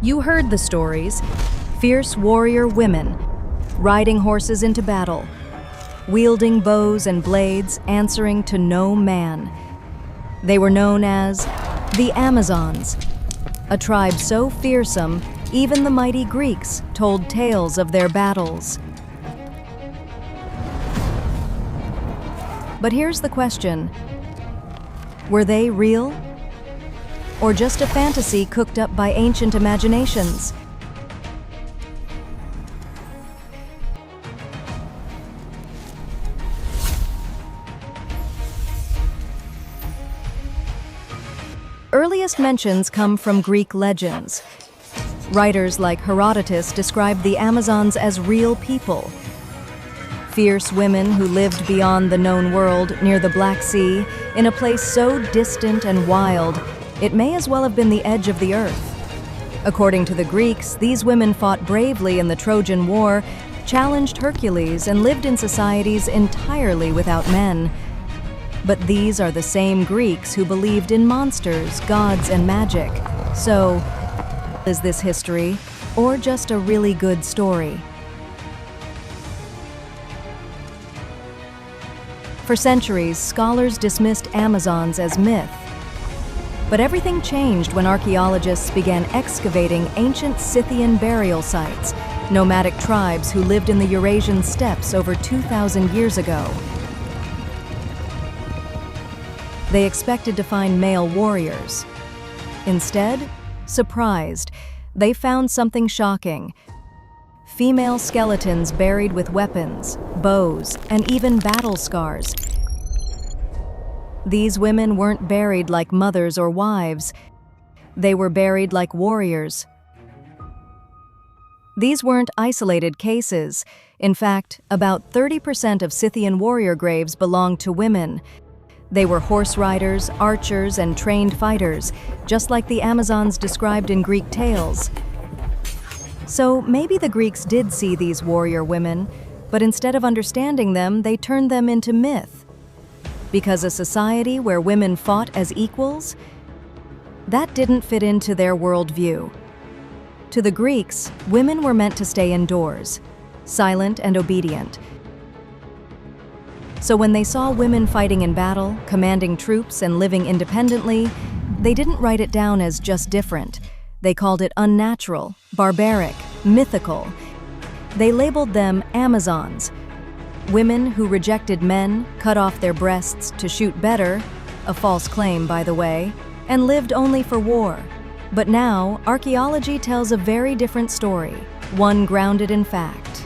You heard the stories. Fierce warrior women, riding horses into battle, wielding bows and blades, answering to no man. They were known as the Amazons, a tribe so fearsome, even the mighty Greeks told tales of their battles. But here's the question: were they real? Or just a fantasy cooked up by ancient imaginations? Earliest mentions come from Greek legends. Writers like Herodotus described the Amazons as real people. Fierce women who lived beyond the known world, near the Black Sea, in a place so distant and wild, it may as well have been the edge of the earth. According to the Greeks, these women fought bravely in the Trojan War, challenged Hercules, and lived in societies entirely without men. But these are the same Greeks who believed in monsters, gods, and magic. So, is this history, or just a really good story? For centuries, scholars dismissed Amazons as myth. But everything changed when archaeologists began excavating ancient Scythian burial sites, nomadic tribes who lived in the Eurasian steppes over 2,000 years ago. They expected to find male warriors. Instead, surprised, they found something shocking: female skeletons buried with weapons, bows, and even battle scars. These women weren't buried like mothers or wives. They were buried like warriors. These weren't isolated cases. In fact, about 30% of Scythian warrior graves belonged to women. They were horse riders, archers, and trained fighters, just like the Amazons described in Greek tales. So maybe the Greeks did see these warrior women, but instead of understanding them, they turned them into myth. Because a society where women fought as equals, that didn't fit into their worldview. To the Greeks, women were meant to stay indoors, silent and obedient. So when they saw women fighting in battle, commanding troops, and living independently, they didn't write it down as just different. They called it unnatural, barbaric, mythical. They labeled them Amazons, women who rejected men, cut off their breasts to shoot better, a false claim, by the way, and lived only for war. But now, archaeology tells a very different story, one grounded in fact.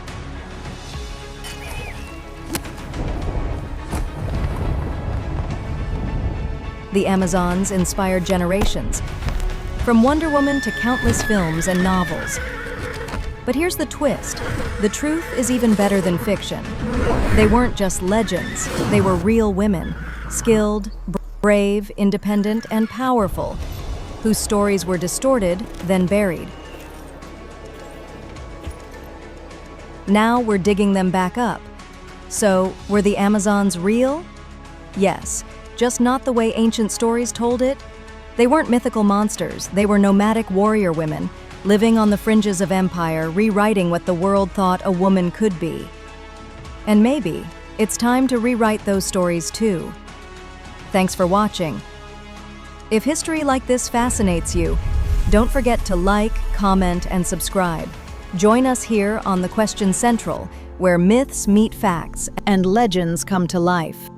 The Amazons inspired generations, from Wonder Woman to countless films and novels. But here's the twist: the truth is even better than fiction. They weren't just legends, they were real women, skilled, brave, independent, and powerful, whose stories were distorted, then buried. Now we're digging them back up. So, were the Amazons real? Yes. Just not the way ancient stories told it. They weren't mythical monsters, they were nomadic warrior women, living on the fringes of empire, rewriting what the world thought a woman could be. And maybe it's time to rewrite those stories too. Thanks for watching. If history like this fascinates you, don't forget to like, comment, and subscribe. Join us here on The Question Central, where myths meet facts and legends come to life.